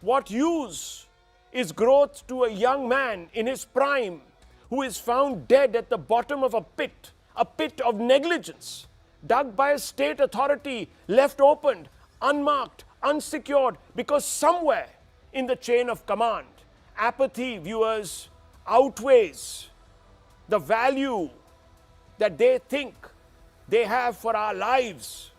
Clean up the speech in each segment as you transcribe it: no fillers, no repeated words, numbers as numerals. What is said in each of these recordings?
What use is growth to a young man in his prime who is found dead at the bottom of a pit of negligence, dug by a state authority, left open, unmarked, unsecured, because somewhere in the chain of command, apathy, viewers, outweighs the value that they think they have for our lives.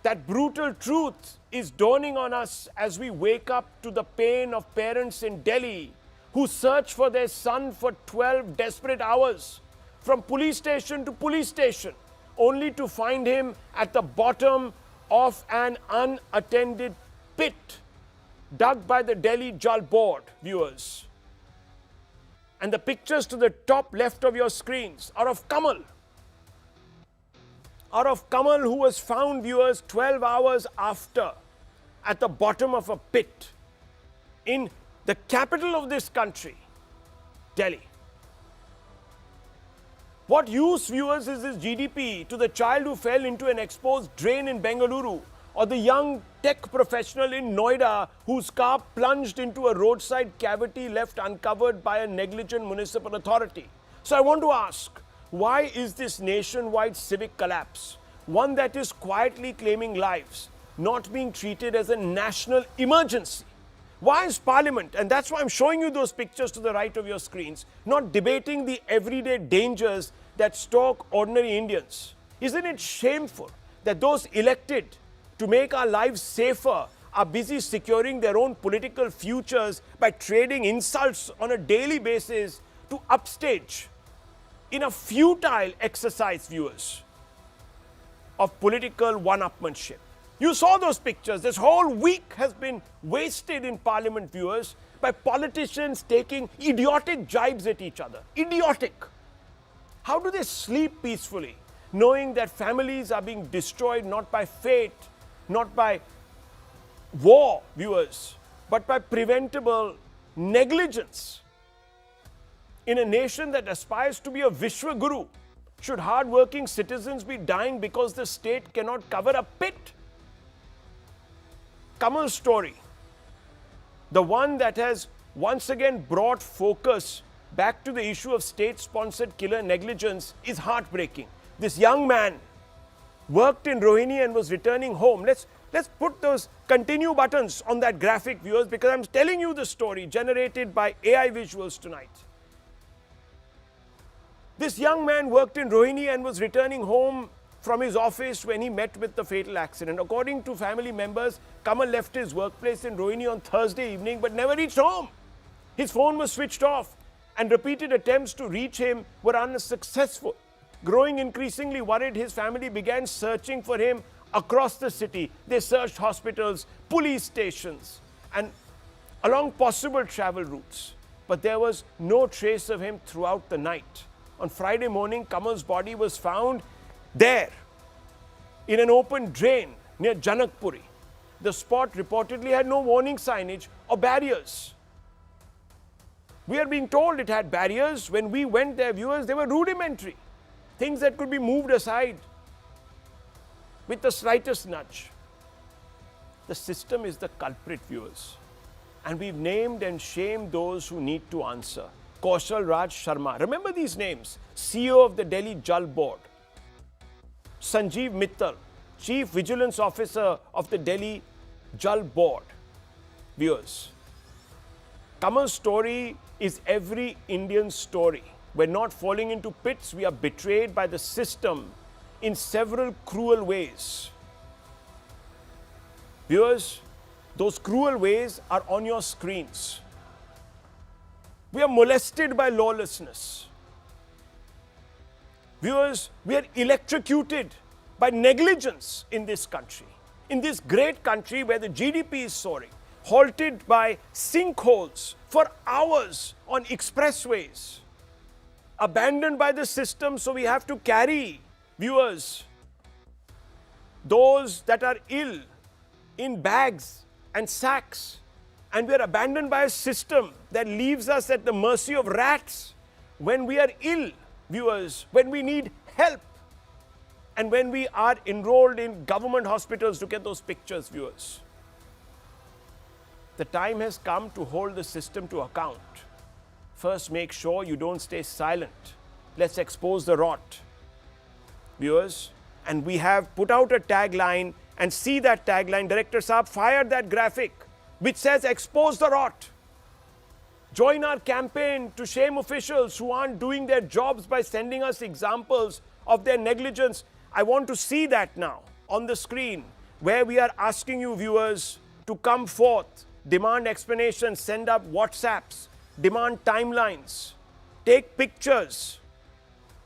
That brutal truth is dawning on us as we wake up to the pain of parents in Delhi who search for their son for 12 desperate hours from police station to police station, only to find him at the bottom of an unattended pit dug by the Delhi Jal Board, viewers. And the pictures to the top left of your screens are of Kamal. Who was found, viewers, 12 hours after at the bottom of a pit in the capital of this country, Delhi. What use, viewers, is this GDP to the child who fell into an exposed drain in Bengaluru, or the young tech professional in Noida whose car plunged into a roadside cavity left uncovered by a negligent municipal authority? So I want to ask, why is this nationwide civic collapse, one that is quietly claiming lives, not being treated as a national emergency? Why is Parliament, and that's why I'm showing you those pictures to the right of your screens, not debating the everyday dangers that stalk ordinary Indians? Isn't it shameful that those elected to make our lives safer are busy securing their own political futures by trading insults on a daily basis to upstage in a futile exercise, viewers, of political one-upmanship? You saw those pictures. This whole week has been wasted in Parliament, viewers, by politicians taking idiotic jibes at each other. Idiotic. How do they sleep peacefully, knowing that families are being destroyed not by fate, not by war, viewers, but by preventable negligence? In a nation that aspires to be a Vishwa Guru, should hard-working citizens be dying because the state cannot cover a pit? Kamal's story, the one that has once again brought focus back to the issue of state-sponsored killer negligence, is heartbreaking. This young man worked in Rohini and was returning home. Let's put those continue buttons on that graphic, viewers, because I'm telling you the story generated by AI visuals tonight. This young man worked in Rohini and was returning home from his office when he met with the fatal accident. According to family members, Kamal left his workplace in Rohini on Thursday evening but never reached home. His phone was switched off and repeated attempts to reach him were unsuccessful. Growing increasingly worried, his family began searching for him across the city. They searched hospitals, police stations, and along possible travel routes. But there was no trace of him throughout the night. On Friday morning, Kamal's body was found there in an open drain near Janakpuri. The spot reportedly had no warning signage or barriers. We are being told it had barriers. When we went there, viewers, they were rudimentary. Things that could be moved aside with the slightest nudge. The system is the culprit, viewers. And we've named and shamed those who need to answer. Kaushal Raj Sharma. Remember these names. CEO of the Delhi Jal Board. Sanjeev Mittal, Chief Vigilance Officer of the Delhi Jal Board. Viewers, Kamal's story is every Indian story. We're not falling into pits. We are betrayed by the system in several cruel ways. Viewers, those cruel ways are on your screens. We are molested by lawlessness. Viewers, we are electrocuted by negligence in this country. In this great country where the GDP is soaring, halted by sinkholes for hours on expressways, abandoned by the system, so we have to carry, viewers, those that are ill in bags and sacks. And we are abandoned by a system that leaves us at the mercy of rats when we are ill, viewers, when we need help, and when we are enrolled in government hospitals. Look at those pictures, viewers. The time has come to hold the system to account. First, make sure you don't stay silent. Let's expose the rot. Viewers, and we have put out a tagline, and see that tagline. Director Saab fired that graphic which says expose the rot. Join our campaign to shame officials who aren't doing their jobs by sending us examples of their negligence. I want to see that now on the screen, where we are asking you, viewers, to come forth, demand explanations, send up WhatsApps, demand timelines, take pictures.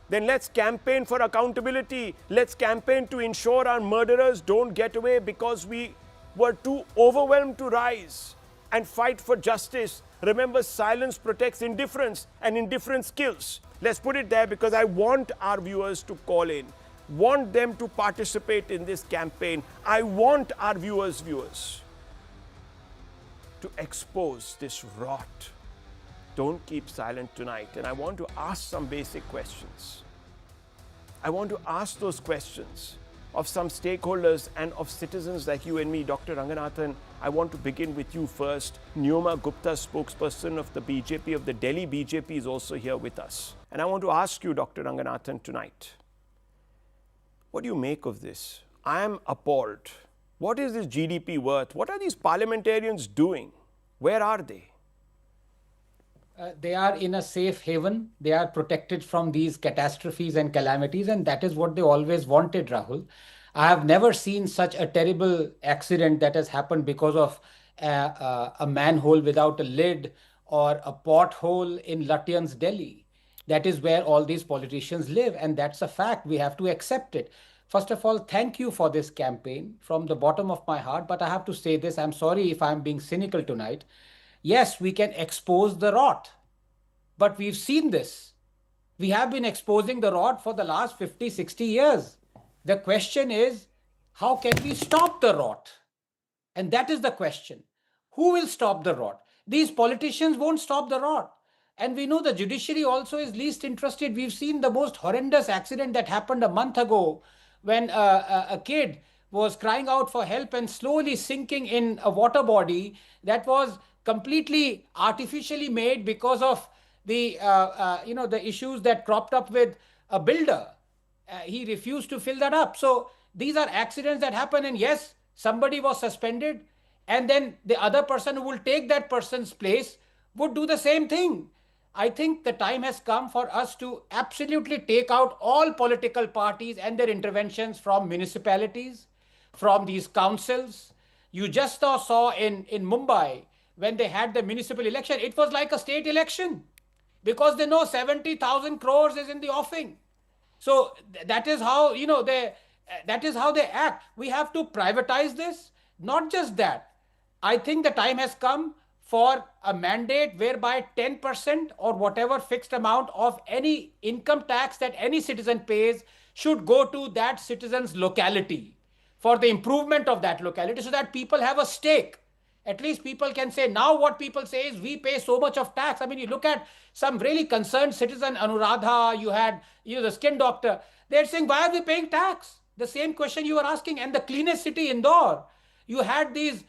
Then let's campaign for accountability. Let's campaign to ensure our murderers don't get away because we were too overwhelmed to rise and fight for justice. Remember, silence protects indifference, and indifference kills. Let's put it there because I want our viewers to call in, want them to participate in this campaign. I want our viewers to expose this rot. Don't keep silent tonight. And I want to ask some basic questions. I want to ask those questions of some stakeholders and of citizens like you and me. Dr. Ranganathan, I want to begin with you first. Nyoma Gupta, spokesperson of the BJP, of the Delhi BJP, is also here with us. And I want to ask you, Dr. Ranganathan, tonight, what do you make of this? I am appalled. What is this GDP worth? What are these parliamentarians doing? Where are they? They are in a safe haven. They are protected from these catastrophes and calamities, and that is what they always wanted, Rahul. I have never seen such a terrible accident that has happened because of a manhole without a lid or a pothole in Lutyens, Delhi. That is where all these politicians live, and that's a fact. We have to accept it. First of all, thank you for this campaign from the bottom of my heart, but I have to say this. I'm sorry if I'm being cynical tonight. Yes, we can expose the rot, but we've seen this. We have been exposing the rot for the last 50, 60 years. The question is, how can we stop the rot? And that is the question. Who will stop the rot? These politicians won't stop the rot. And we know the judiciary also is least interested. We've seen the most horrendous accident that happened a month ago when a kid was crying out for help and slowly sinking in a water body that was completely artificially made because of the the issues that cropped up with a builder. He refused to fill that up. So these are accidents that happen, and yes, somebody was suspended, and then the other person who will take that person's place would do the same thing. I think the time has come for us to absolutely take out all political parties and their interventions from municipalities, from these councils. You just saw in Mumbai, when they had the municipal election, it was like a state election because they know 70,000 crores is in the offing. So that is how, that is how they act. We have to privatize this. Not just that. I think the time has come for a mandate whereby 10% or whatever fixed amount of any income tax that any citizen pays should go to that citizen's locality for the improvement of that locality, so that people have a stake. At least people can say, now what people say is we pay so much of tax. I mean, you look at some really concerned citizen, Anuradha, you had the skin doctor. They're saying, why are we paying tax? The same question you were asking. And the cleanest city, Indore, you had these,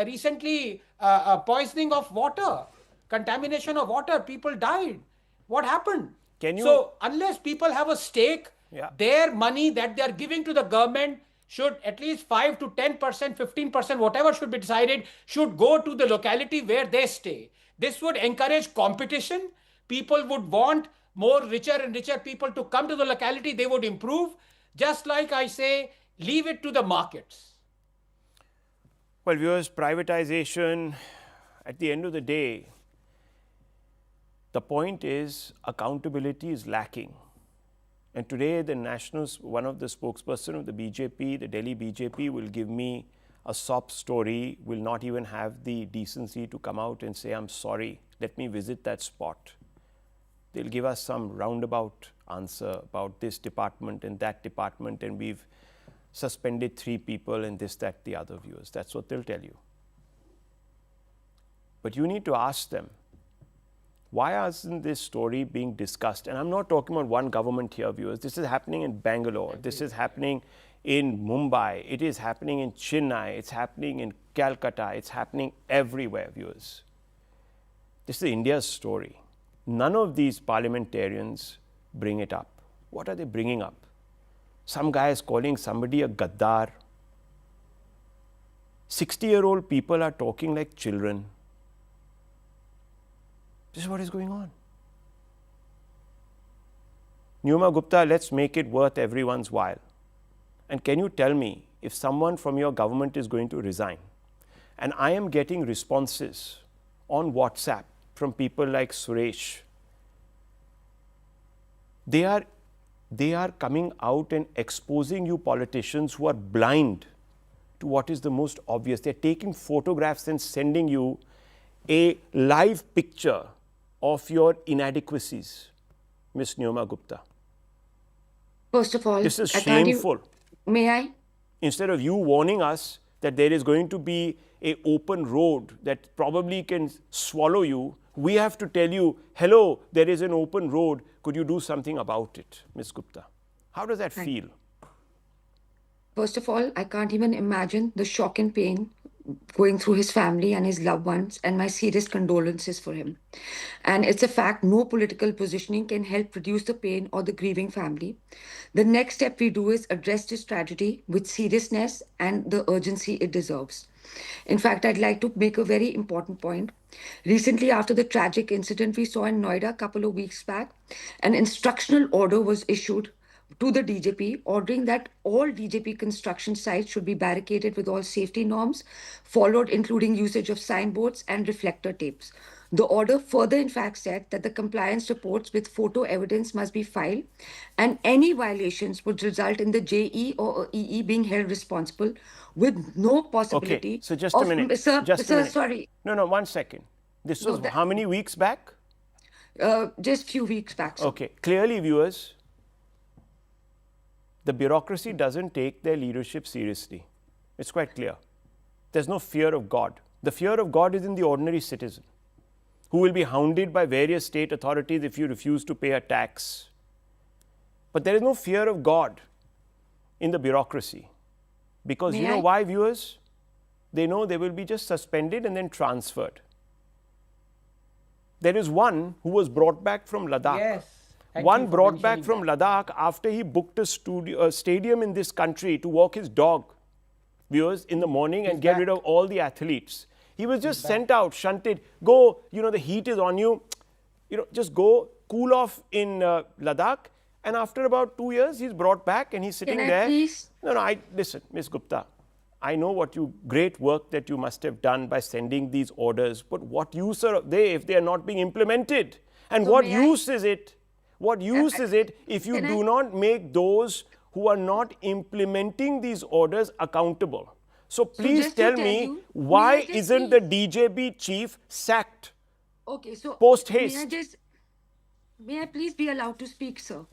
recently poisoning of water, contamination of water. People died. What happened? So unless people have a stake, their money that they are giving to the government should at least 5 to 10%, 15%, whatever should be decided, should go to the locality where they stay. This would encourage competition. People would want more richer and richer people to come to the locality. They would improve. Just like I say, leave it to the markets. Well, viewers, privatization, at the end of the day, the point is accountability is lacking. And today, one of the spokesperson of the BJP, the Delhi BJP, will give me a sob story, will not even have the decency to come out and say, I'm sorry, let me visit that spot. They'll give us some roundabout answer about this department and that department, and we've suspended 3 people and this, that, the other, viewers. That's what they'll tell you. But you need to ask them, why isn't this story being discussed? And I'm not talking about one government here, viewers. This is happening in Bangalore. This is happening in Mumbai, it is happening in Chennai, it's happening in Calcutta, it's happening everywhere, viewers. This is India's story. None of these parliamentarians bring it up. What are they bringing up? Some guy is calling somebody a gaddar. 60-year-old people are talking like children. This is what is going on. Numa Gupta, let's make it worth everyone's while. And can you tell me if someone from your government is going to resign? And I am getting responses on WhatsApp from people like Suresh. They are coming out and exposing you politicians who are blind to what is the most obvious. They're taking photographs and sending you a live picture of your inadequacies, Ms. Numa Gupta. First of all, This is I can't shameful. May I? Instead of you warning us that there is going to be an open road that probably can swallow you, we have to tell you, hello, there is an open road. Could you do something about it, Ms. Gupta? How does that feel? First of all, I can't even imagine the shock and pain going through his family and his loved ones, and my serious condolences for him. And it's a fact, no political positioning can help reduce the pain or the grieving family. The next step we do is address this tragedy with seriousness and the urgency it deserves. In fact, I'd like to make a very important point. Recently, after the tragic incident we saw in Noida a couple of weeks back, an instructional order was issued to the DJP, ordering that all DJP construction sites should be barricaded with all safety norms followed, including usage of signboards and reflector tapes. The order further, in fact, said that the compliance reports with photo evidence must be filed, and any violations would result in the JE or EE being held responsible with no possibility. Okay, so just a minute. Just a minute. Sorry. No, 1 second. This was how many weeks back? Just few weeks back. Sir. Okay, clearly, viewers, the bureaucracy doesn't take their leadership seriously. It's quite clear. There's no fear of God. The fear of God is in the ordinary citizen, who will be hounded by various state authorities if you refuse to pay a tax. But there is no fear of God in the bureaucracy. Because you know why, viewers? They know they will be just suspended and then transferred. There is one who was brought back from Ladakh. Yes. One brought back from Ladakh after he booked a stadium in this country to walk his dog, viewers, in the morning and get rid of all the athletes. He was just sent out, shunted, go, the heat is on you, just go cool off in Ladakh. And after about 2 years, he's brought back and he's sitting there. Please? Listen, Ms. Gupta, I know what great work that you must have done by sending these orders, but what use are they if they are not being implemented? And what use is it? What use is it if you do not make those who are not implementing these orders accountable? So please tell me, why isn't the DJB chief sacked? Okay, so post haste? May I please be allowed to speak, sir?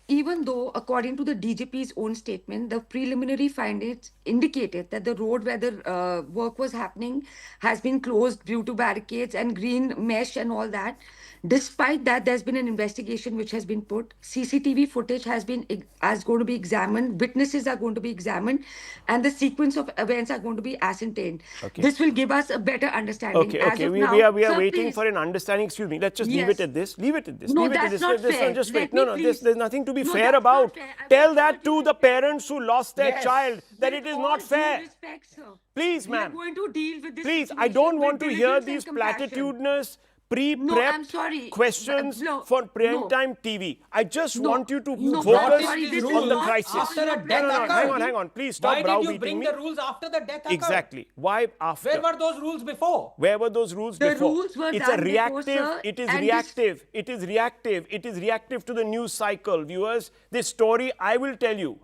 Even though, according to the DGP's own statement, the preliminary findings indicated that the road where the work was happening has been closed due to barricades and green mesh and all that. Despite that, there's been an investigation which has been put. CCTV footage going to be examined. Witnesses are going to be examined, and the sequence of events are going to be ascertained. Okay. This will give us a better understanding. Okay. We are waiting for an understanding. Excuse me. Let's just leave it at this. Leave it at this. No, leave it that's at this. not fair. Just wait. No. There's nothing to be No, fair that's not about. fair. Tell that to the parents who lost their child that it is With not all fair. due respect, sir, Please, we are ma'am. going to deal with this Please, I situation don't with want to hear diligence these and compassion. platitudinous, No, I'm pre-prepped sorry. questions No, for prime no. time TV. I just No, want you to no, focus sorry, this is on the not crisis. after a death No, occurred. hang on. Please stop Why did browbeating you bring me. the rules after the death occurred? Exactly. Why after? Where were those rules before? Where were those rules The before? rules were It's done a reactive. before, sir, It is and reactive. It is reactive. It is reactive to the news cycle, viewers. This story, I will tell you,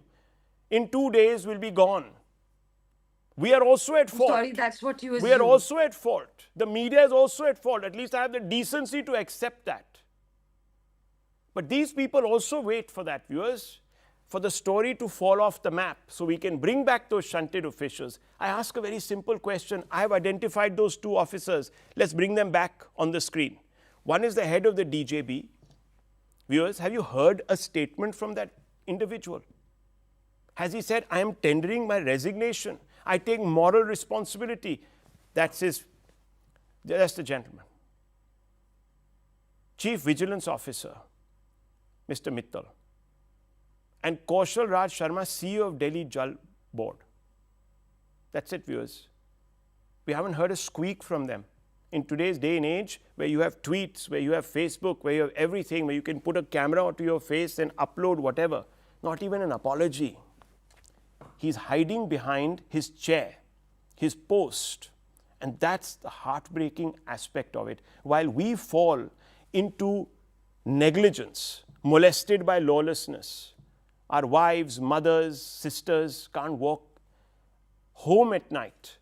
in 2 days will be gone. We are also at fault. Sorry, that's what you assume. We are also at fault. The media is also at fault. At least I have the decency to accept that. But these people also wait for that, viewers, for the story to fall off the map so we can bring back those shunted officials. I ask a very simple question. I have identified those 2 officers. Let's bring them back on the screen. One is the head of the DJB. Viewers, have you heard a statement from that individual? Has he said, I am tendering my resignation? I take moral responsibility. That's the gentleman. Chief Vigilance Officer, Mr. Mittal, and Kaushal Raj Sharma, CEO of Delhi Jal Board. That's it, viewers. We haven't heard a squeak from them. In today's day and age, where you have tweets, where you have Facebook, where you have everything, where you can put a camera onto your face and upload whatever, not even an apology. He's hiding behind his chair, his post. And that's the heartbreaking aspect of it. While we fall into negligence, molested by lawlessness, our wives, mothers, sisters can't walk home at night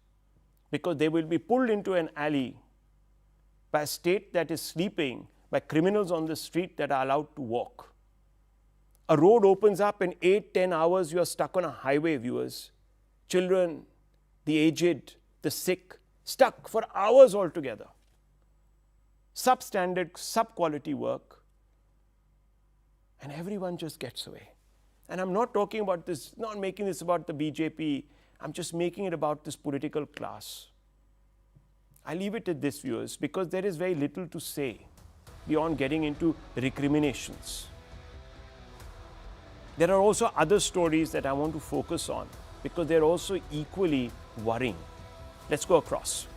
because they will be pulled into an alley by a state that is sleeping, by criminals on the street that are allowed to walk. A road opens up in 8-10 hours, you are stuck on a highway, viewers. Children, the aged, the sick, stuck for hours altogether. Substandard, sub-quality work, and everyone just gets away. And I'm not talking about this, not making this about the BJP, I'm just making it about this political class. I leave it at this, viewers, because there is very little to say beyond getting into recriminations. There are also other stories that I want to focus on because they're also equally worrying. Let's go across.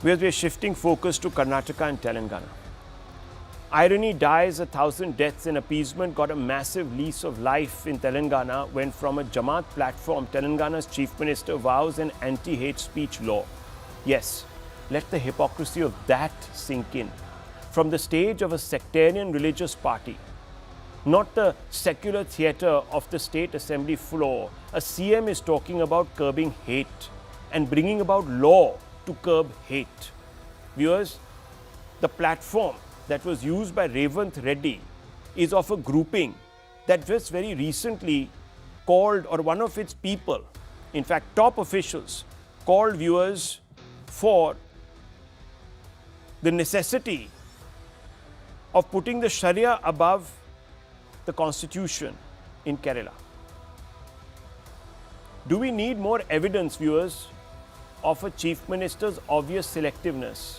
We're shifting focus to Karnataka and Telangana. Irony dies, 1,000 deaths and appeasement got a massive lease of life in Telangana when from a Jamaat platform, Telangana's Chief Minister vows an anti-hate speech law. Yes, let the hypocrisy of that sink in. From the stage of a sectarian religious party, not the secular theatre of the State Assembly floor, a CM is talking about curbing hate and bringing about law to curb hate. Viewers, the platform that was used by Revanth Reddy is of a grouping that just very recently called, or one of its people, in fact top officials, called, viewers, for the necessity of putting the Sharia above the constitution in Kerala. Do we need more evidence, viewers, of a chief minister's obvious selectiveness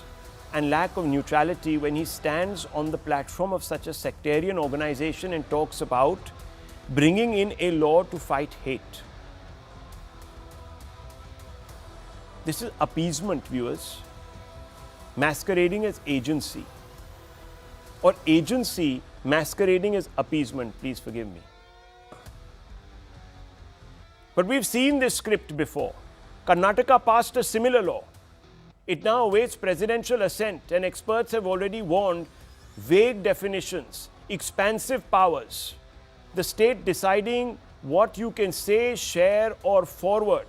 and lack of neutrality when he stands on the platform of such a sectarian organization and talks about bringing in a law to fight hate? This is appeasement, viewers, masquerading as agency, or agency masquerading as appeasement. Please forgive me. But we've seen this script before. Karnataka passed a similar law. It now awaits presidential assent, and experts have already warned vague definitions, expansive powers, the state deciding what you can say, share or forward.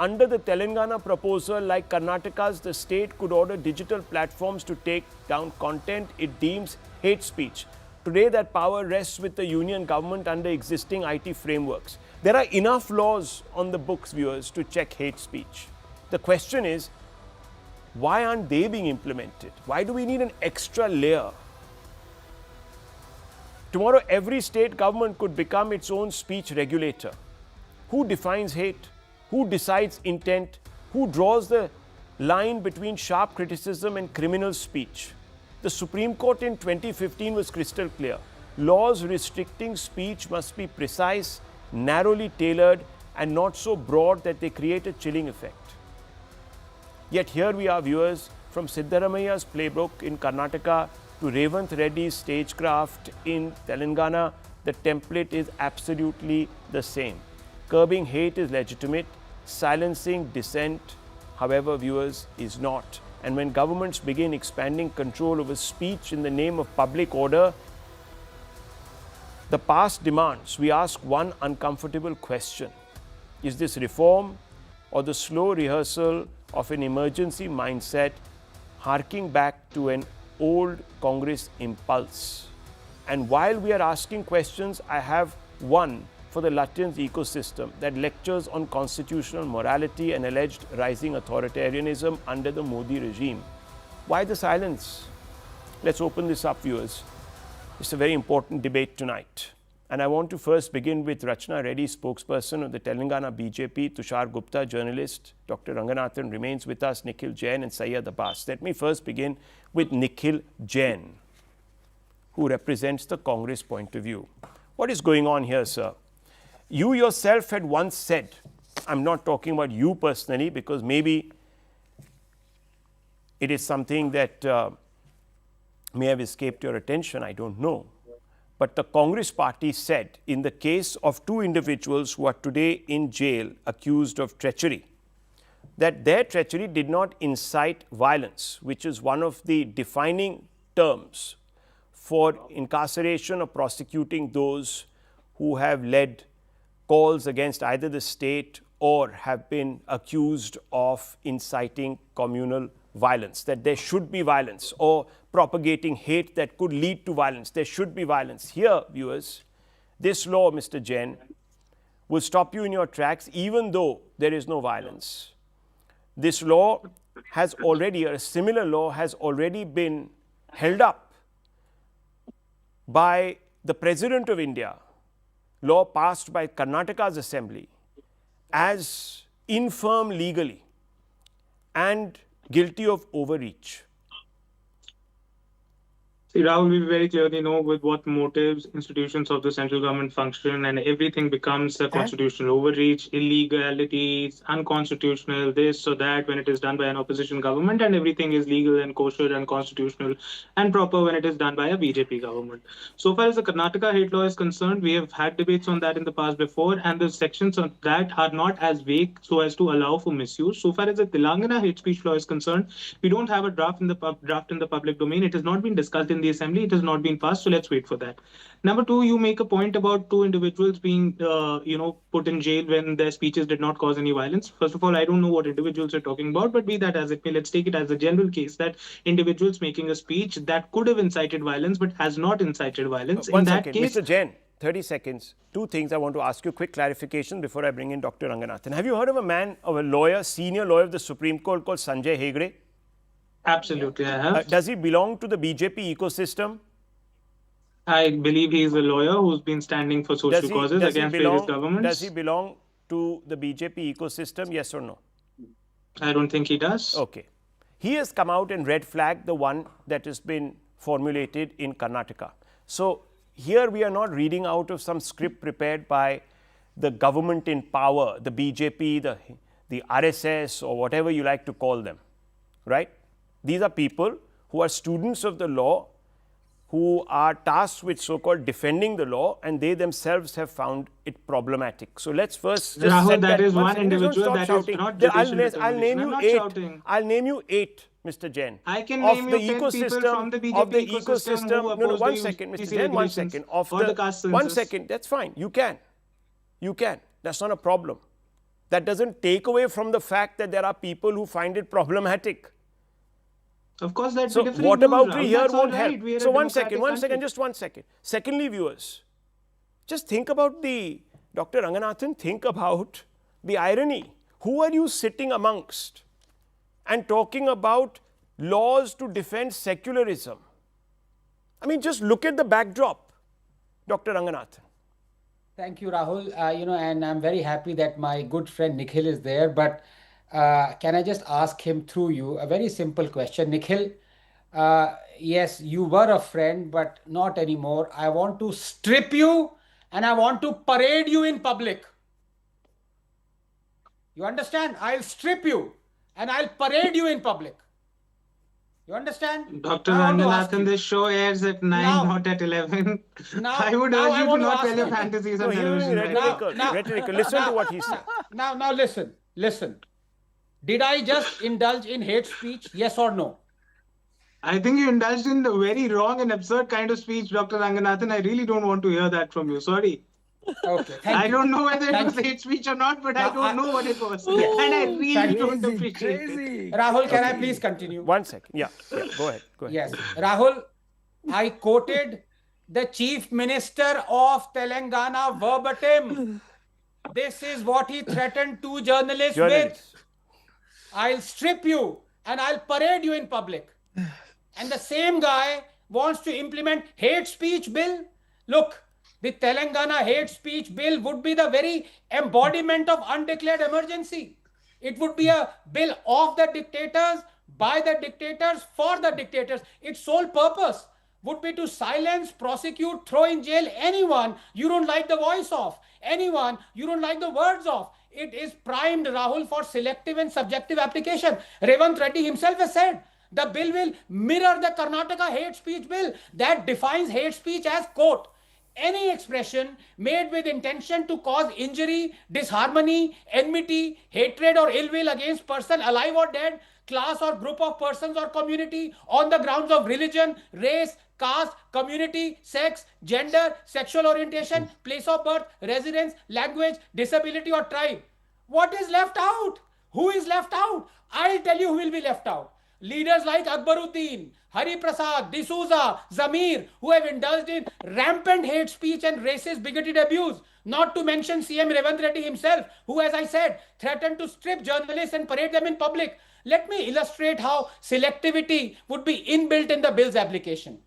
Under the Telangana proposal, like Karnataka's, the state could order digital platforms to take down content it deems hate speech. Today, that power rests with the union government under existing IT frameworks. There are enough laws on the books, viewers, to check hate speech. The question is, why aren't they being implemented? Why do we need an extra layer? Tomorrow, every state government could become its own speech regulator. Who defines hate? Who decides intent? Who draws the line between sharp criticism and criminal speech? The Supreme Court in 2015 was crystal clear. Laws restricting speech must be precise, narrowly tailored, and not so broad that they create a chilling effect. Yet here we are, viewers, from Siddaramaia's playbook in Karnataka to Revanth Reddy's stagecraft in Telangana, the template is absolutely the same. Curbing hate is legitimate, silencing dissent, however, viewers, is not. And when governments begin expanding control over speech in the name of public order, the past demands, we ask one uncomfortable question. Is this reform or the slow rehearsal of an emergency mindset harking back to an old Congress impulse? And while we are asking questions, I have one for the Lutyens ecosystem that lectures on constitutional morality and alleged rising authoritarianism under the Modi regime. Why the silence? Let's open this up, viewers. It's a very important debate tonight. And I want to first begin with Rachna Reddy, spokesperson of the Telangana BJP, Tushar Gupta, journalist, Dr. Ranganathan remains with us, Nikhil Jain and Syed Abbas. Let me first begin with Nikhil Jain, who represents the Congress point of view. What is going on here, sir? You yourself had once said, I'm not talking about you personally because maybe it is something that may have escaped your attention, I don't know. But the Congress party said in the case of two individuals who are today in jail accused of treachery, that their treachery did not incite violence, which is one of the defining terms for incarceration or prosecuting those who have led calls against either the state or have been accused of inciting communal violence, that there should be violence, or propagating hate that could lead to violence. There should be violence. Here, viewers, this law, Mr. Jain, will stop you in your tracks even though there is no violence. This law has already, a similar law has already been held up by the President of India, law passed by Karnataka's assembly, as infirm legally and guilty of overreach. See, Rahul, we very clearly know with what motives institutions of the central government function, and everything becomes a constitutional overreach, illegalities, unconstitutional, this or that when it is done by an opposition government, and everything is legal and kosher and constitutional and proper when it is done by a BJP government. So far as the Karnataka hate law is concerned, we have had debates on that in the past before, and the sections on that are not as vague so as to allow for misuse. So far as the Telangana hate speech law is concerned, we don't have a draft in the public domain. It has not been discussed in the assembly. It has not been passed. So let's wait for that. Number two, you make a point about two individuals being, put in jail when their speeches did not cause any violence. First of all, I don't know what individuals are talking about, but be that as it may, let's take it as a general case that individuals making a speech that could have incited violence but has not incited violence. One in second, that case, Mr. Jain, 30 seconds. Two things I want to ask you, quick clarification before I bring in Dr. Ranganathan. Have you heard of a lawyer, senior lawyer of the Supreme Court called Sanjay Hegde? absolutely, I have. Does he belong to the BJP ecosystem? I believe he is a lawyer who's been standing for social causes against various governments. Does he belong to the BJP ecosystem, yes or no? I don't think he does. Okay. He has come out and red flagged the one that has been formulated in Karnataka. So here we are not reading out of some script prepared by the government in power, the BJP, the RSS, or whatever you like to call them, right? These are people who are students of the law, who are tasked with so-called defending the law, and they themselves have found it problematic. So let's first just Rahul, set that is one second. individual that is Shouting. not I'll judicial name you determination. I'm not eight. shouting. I'll name you eight, Mr. Jain. I can of name the you 10 people ecosystem from the BJP of the ecosystem ecosystem. who No, oppose one the second, Mr. UGC Jain. One regulations second. Of or the caste one census. second. That's fine. You can. You can. That's not a problem. That doesn't take away from the fact that there are people who find it problematic. Of course, that's So different. what about we here That's all won't right. help? We are a So one democratic second, country. just 1 second. Secondly, viewers, just think about Dr. Ranganathan, think about the irony. Who are you sitting amongst and talking about laws to defend secularism? I mean, just look at the backdrop, Dr. Ranganathan. Thank you, Rahul. And I'm very happy that my good friend Nikhil is there. But can I just ask him through you a very simple question? Nikhil, yes, you were a friend, but not anymore. I want to strip you and I want to parade you in public. You understand? I'll strip you and I'll parade you in public. You understand? Dr. Now I want to ask Ranganathan, you. this show airs at 9, Now- not at 11. Now- I would now urge I you to want to not ask tell your you. fantasies No, on he was television. being right? rhetorical. Listen to what he said. Now listen. Did I just indulge in hate speech? Yes or no? I think you indulged in the very wrong and absurd kind of speech, Dr. Ranganathan. I really don't want to hear that from you. Sorry. Okay, thank I you. don't know whether it Thank was you. hate speech or not, but I Now, don't know what it was. Yes. And I really Thank don't you. appreciate it. Rahul, can I please continue? 1 second. Yeah, go ahead. Yes. Rahul, I quoted the Chief Minister of Telangana verbatim. This is what he threatened two journalists with. Journalists. I'll strip you and I'll parade you in public. And the same guy wants to implement hate speech bill. Look, The Telangana hate speech bill would be the very embodiment of undeclared emergency. It would be a bill of the dictators, by the dictators, for the dictators. Its sole purpose would be to silence, prosecute, throw in jail anyone you don't like the voice of, anyone you don't like the words of. It is primed, Rahul, for selective and subjective application. Revant Reddy himself has said the bill will mirror the Karnataka hate speech bill that defines hate speech as, quote, any expression made with intention to cause injury, disharmony, enmity, hatred or ill will against person alive or dead, class or group of persons or community on the grounds of religion, race, caste, community, sex, gender, sexual orientation, place of birth, residence, language, disability or tribe. What is left out? Who is left out? I'll tell you who will be left out. Leaders like Akbaruddin, Hari Prasad, D'Souza, Zamir, who have indulged in rampant hate speech and racist bigoted abuse. Not to mention CM Revant Reddy himself, who, as I said, threatened to strip journalists and parade them in public. Let me illustrate how selectivity would be inbuilt in the bill's application.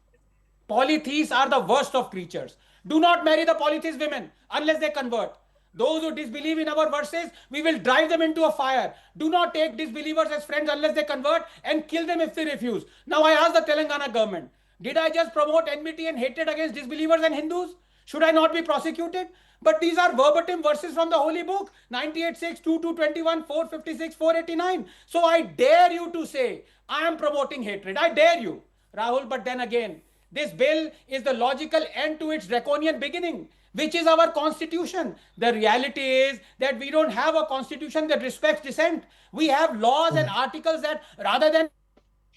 Polytheists are the worst of creatures. Do not marry the polytheist women unless they convert. Those who disbelieve in our verses, we will drive them into a fire. Do not take disbelievers as friends unless they convert and kill them if they refuse. Now I ask the Telangana government, did I just promote enmity and hatred against disbelievers and Hindus? Should I not be prosecuted? But these are verbatim verses from the holy book, 98:6, 22:21, 456, 489. So I dare you to say, I am promoting hatred. I dare you, Rahul. But then again, this bill is the logical end to its draconian beginning, which is our constitution. The reality is that we don't have a constitution that respects dissent. We have laws and articles that, rather than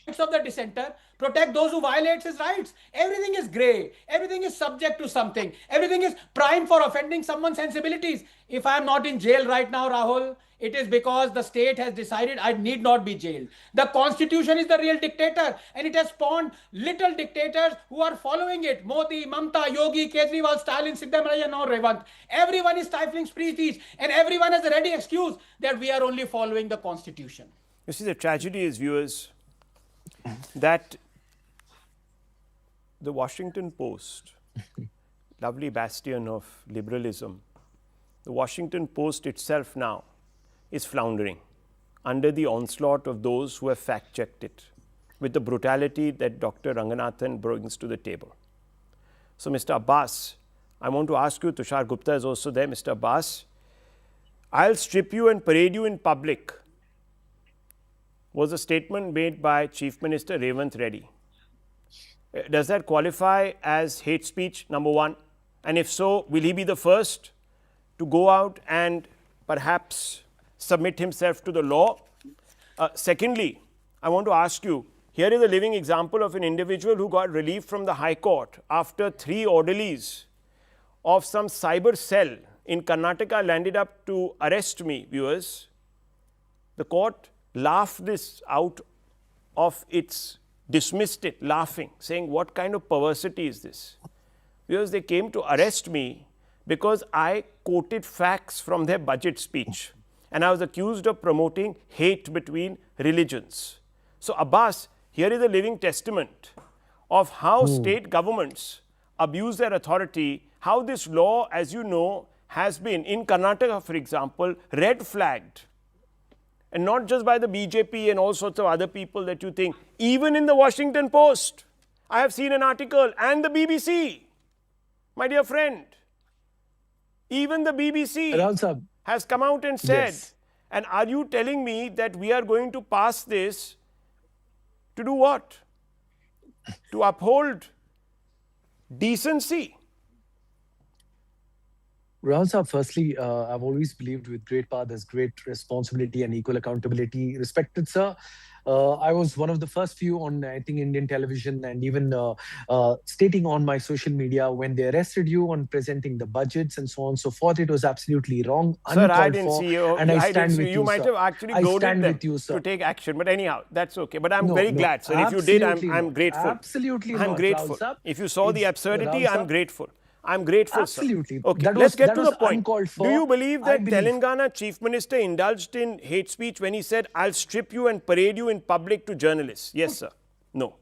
rights of the dissenter, protect those who violate his rights. Everything is grey. Everything is subject to something. Everything is primed for offending someone's sensibilities. If I am not in jail right now, Rahul, it is because the state has decided I need not be jailed. The constitution is the real dictator, and it has spawned little dictators who are following it. Modi, Mamta, Yogi, Kejriwal, Stalin, Siddaramaiah, now Revant. Everyone is stifling speech, and everyone has a ready excuse that we are only following the constitution. You see, the tragedy is, viewers, that the Washington Post, lovely bastion of liberalism, the Washington Post itself now is floundering under the onslaught of those who have fact-checked it with the brutality that Dr. Ranganathan brings to the table. So, Mr. Abbas, I want to ask you, Tushar Gupta is also there, Mr. Abbas, I'll strip you and parade you in public was a statement made by Chief Minister Revant Reddy. Does that qualify as hate speech, number one? And if so, will he be the first to go out and perhaps submit himself to the law? Secondly, I want to ask you, here is a living example of an individual who got relief from the High Court after 3 orderlies of some cyber cell in Karnataka landed up to arrest me, viewers. The court laughed this out of its, dismissed it, laughing, saying, what kind of perversity is this? Because they came to arrest me because I quoted facts from their budget speech and I was accused of promoting hate between religions. So, Abbas, here is a living testament of how state governments abuse their authority, how this law, as you know, has been, in Karnataka, for example, red flagged. And not just by the BJP and all sorts of other people that you think. Even in the Washington Post, I have seen an article, and the BBC, my dear friend, even the BBC has come out and said, yes. And are you telling me that we are going to pass this to do what? To uphold decency? Rahul Saab, firstly, I've always believed with great power there's great responsibility and equal accountability. Respected sir, I was one of the first few on, I think, Indian television and even stating on my social media when they arrested you on presenting the budgets and so on and so forth. It was absolutely wrong. Sir, I didn't see you. And I stand with you. You might have actually goaded them to take action. But anyhow, that's okay. But I'm very glad, sir. If you did, I'm grateful. Absolutely I'm grateful. If you saw the absurdity, I'm grateful. I'm grateful, absolutely. Sir. Okay, let's get to the point. Do you believe that Telangana Chief Minister indulged in hate speech when he said, I'll strip you and parade you in public to journalists? Yes, sir. No.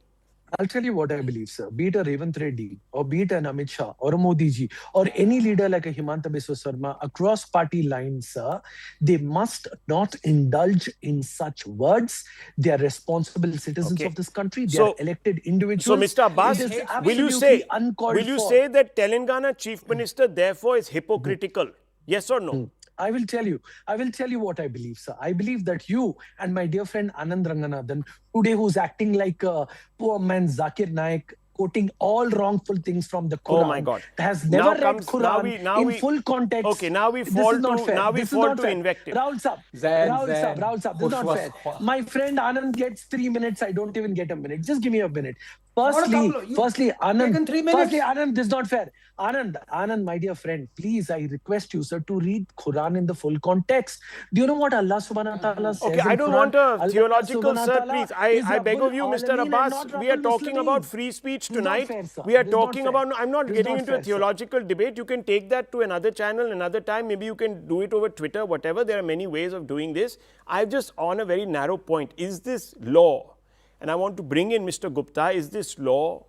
I'll tell you what I believe, sir. Be it a Revant Reddy, or be it an Amit Shah, or a Modi ji, or any leader like a Himanta Biswa Sarma, across party lines, sir, they must not indulge in such words. They are responsible citizens Okay. of this country. They So- are elected So, individuals. Mr. Abbas, It is will you absolutely uncalled will you for. say that Telangana Chief Minister therefore is hypocritical? Yes or no? I will tell you what I believe, sir. I believe that you and my dear friend Anand Ranganathan, today who's acting like a poor man Zakir Naik, quoting all wrongful things from the Quran, Oh my God. has Now never read comes- now Quran in full context. Okay, now we This fall is not to- fair. now we This is fall not to fair. invective. Rahul Saab, Zan, Rahul Saab, this is not Khush fair. was- My friend Anand gets 3 minutes. I don't even get a minute. Just give me a minute. Not a couple of- Firstly, Anand, taken 3 minutes. firstly, Anand, this is not fair. Anand, my dear friend, please, I request you, sir, to read Quran in the full context. Do you know what Allah subhanahu wa ta'ala says? Okay, I in don't Quran? want a Allah theological, subhanahu wa sir, ta'ala please. is I beg Rabbul of you, Mr. Alameen and Abbas, not we are Rabbul talking about Muslimin. free speech This is not tonight. fair, sir. We are This is not talking fair. about, I'm not This is getting not into a fair, sir. theological debate. You can take that to another channel, another time. Maybe you can do it over Twitter, whatever. There are many ways of doing this. I've just on a very narrow point. Is this law, and I want to bring in Mr. Gupta, is this law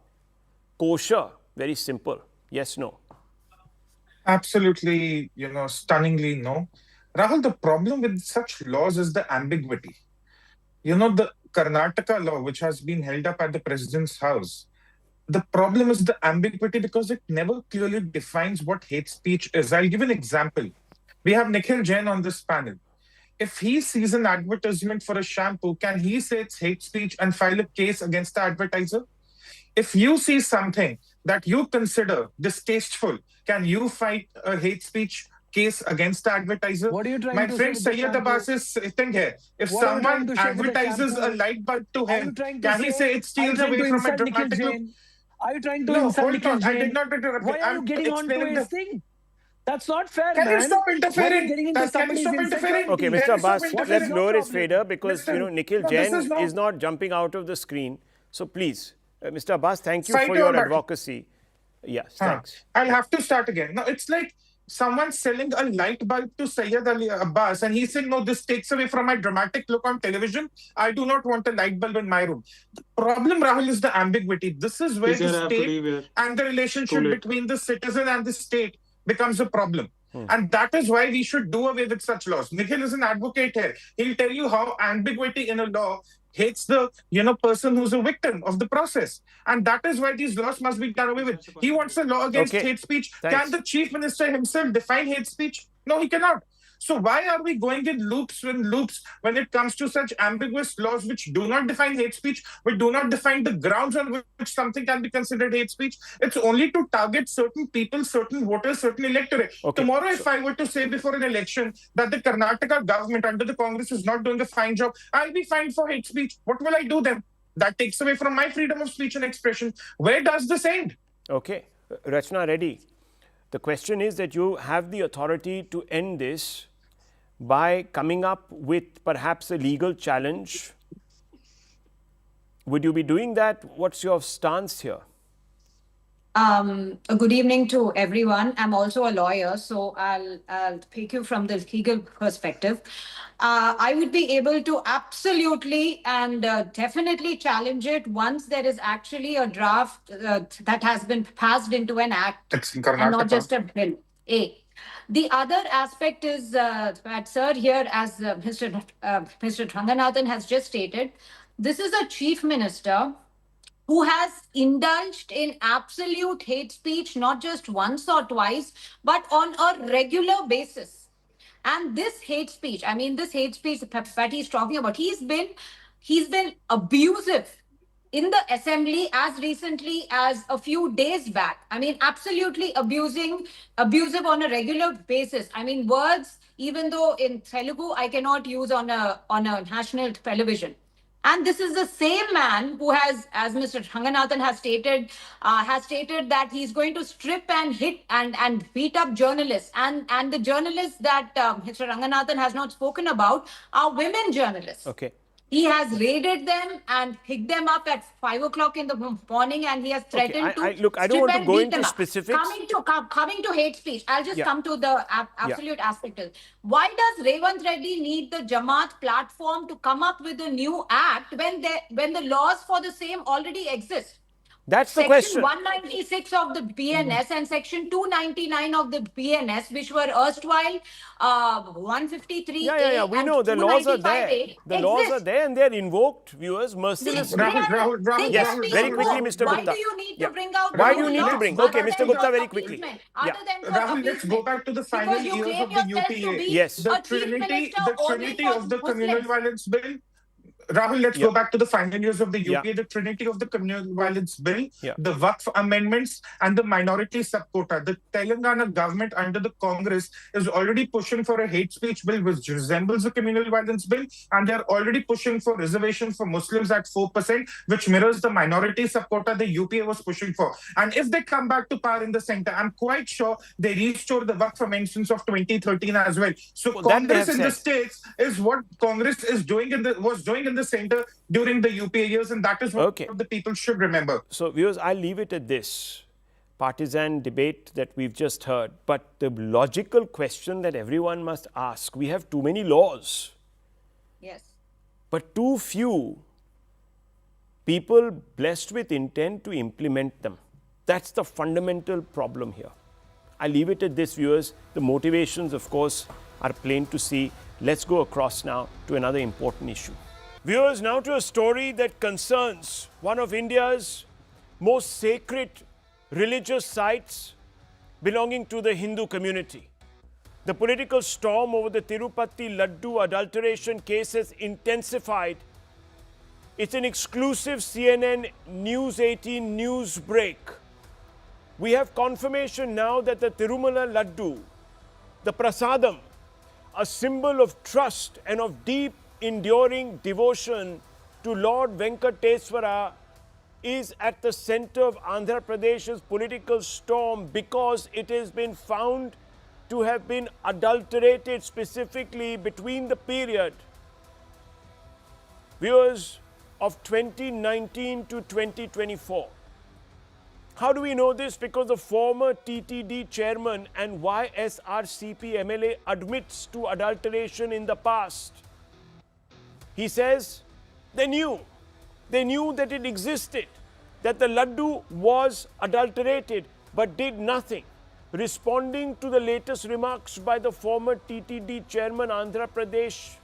kosher? Very simple. Yes, no. Absolutely, stunningly no. Rahul, the problem with such laws is the ambiguity. The Karnataka law, which has been held up at the president's house, the problem is the ambiguity because it never clearly defines what hate speech is. I'll give an example. We have Nikhil Jain on this panel. If he sees an advertisement for a shampoo, can he say it's hate speech and file a case against the advertiser? If you see something that you consider distasteful, can you fight a hate speech case against the advertiser? What are you trying My to friend say with the Sayyid Abbas is sitting here. If What are you trying someone to say with the advertises a shampoo? light bulb to Are you him, trying to can he say it are you steals trying away to from a insult Nikhil dramatic look? Jain? Are you trying to No, insult hold Nikhil on. I Jain? did not interrupt Why you. are you I'm getting on to explaining his the... thing? That's not fair, Can man. you stop Why are you interfering? getting into Can you somebody's stop insecurity? interfering? Okay, There Mr. is no Abbas, interference. let's your lower his problem? fader because, Listen, Nikhil no, Jain this is not jumping out of the screen. So please, Mr. Abbas, thank you Fight for your your battle. advocacy. Yes, Huh. thanks. I'll have to start again. Now, it's like someone selling a light bulb to Sayyid Ali Abbas and he's saying, no, this takes away from my dramatic look on television. I do not want a light bulb in my room. The problem, Rahul, is the ambiguity. This is where Please, sir, I the have to state leave here. and the relationship Too late. between the citizen and the state becomes a problem. And that is why we should do away with such laws. Nikhil is an advocate here. He'll tell you how ambiguity in a law hates the person who's a victim of the process. And that is why these laws must be done away with. He wants a law against Okay. hate speech. Thanks. Can the chief minister himself define hate speech? No, he cannot. So why are we going in loops when it comes to such ambiguous laws which do not define hate speech, which do not define the grounds on which something can be considered hate speech? It's only to target certain people, certain voters, certain electorate. Okay. Tomorrow, if I were to say before an election that the Karnataka government under the Congress is not doing a fine job, I'll be fined for hate speech. What will I do then? That takes away from my freedom of speech and expression. Where does this end? Okay, Rachna Reddy, the question is that you have the authority to end this by coming up with perhaps a legal challenge. Would you be doing that? What's your stance here? A good evening to everyone. I'm also a lawyer, so I'll take you from the legal perspective. I would be able to absolutely and definitely challenge it once there is actually a draft that has been passed into an act It's in and not Karnataka. just a bill. The other aspect is that, sir, here, as Mr. Ranganathan has just stated, this is a chief minister who has indulged in absolute hate speech, not just once or twice, but on a regular basis. And this hate speech, this hate speech that he's talking about, he's been abusive in the assembly as recently as a few days back. Absolutely abusive on a regular basis. Words, even though in Telugu I cannot use on a national television. And this is the same man who has, as Mr. Ranganathan has stated that he's going to strip and hit and beat up journalists. And the journalists that Mr. Ranganathan has not spoken about are women journalists. Okay. He has raided them and picked them up at 5 o'clock in the morning, and he has threatened to look, I don't strip want to and go beat into them up. specifics. Coming to hate speech, I'll just Yeah. come to the absolute aspect. Why does Revant Reddy need the Jamaat platform to come up with a new act when the laws for the same already exist? That's the Section question. 196 of the BNS and Section 299 of the BNS, which were erstwhile 153A Yeah. We and know the laws are 295A, there. The laws are exist. there and they are invoked, viewers, mercilessly. Rahul, Yes, Rahul, very Rahul, quickly, Rahul, Mr. Why Gupta. do you need Yeah. to bring out Why new do you need to laws bring? other Okay, than Mr. for Gupta, very quickly. appeasement? Yeah. Other than for Rahul, let's go appeasement? back to the final Because you years claim of the yourself to UPA. be Yes. The a chief trinity, minister the only trinity for of the communal Muslims. violence bill. Rahul, let's Yeah. go back to the final years of the UPA, Yeah. the trinity of the communal violence bill, Yeah. the Waqf amendments, and the minority sub-quota. The Telangana government under the Congress is already pushing for a hate speech bill which resembles the communal violence bill, and they're already pushing for reservation for Muslims at 4%, which mirrors the minority sub-quota the UPA was pushing for. And if they come back to power in the center, I'm quite sure they restore the Waqf amendments of 2013 as well. So Well, that they Congress have in the said. states is what Congress is doing was doing in the center during the UPA years, and that is what Okay. the people should remember. So, viewers, I'll leave it at this partisan debate that we've just heard. But the logical question that everyone must ask, we have too many laws, Yes. but too few people blessed with intent to implement them. That's the fundamental problem here. I leave it at this, viewers. The motivations, of course, are plain to see. Let's go across now to another important issue. Viewers, now to a story that concerns one of India's most sacred religious sites belonging to the Hindu community. The political storm over the Tirupati laddu adulteration case has intensified. It's an exclusive CNN News 18 news break. We have confirmation now that the Tirumala laddu, the prasadam, a symbol of trust and of deep enduring devotion to Lord Venkateswara, is at the center of Andhra Pradesh's political storm because it has been found to have been adulterated specifically between the period, viewers, of 2019 to 2024. How do we know this? Because the former TTD chairman and YSRCP MLA admits to adulteration in the past. He says they knew that it existed, that the laddu was adulterated, but did nothing. Responding to the latest remarks by the former TTD chairman, Andhra Pradesh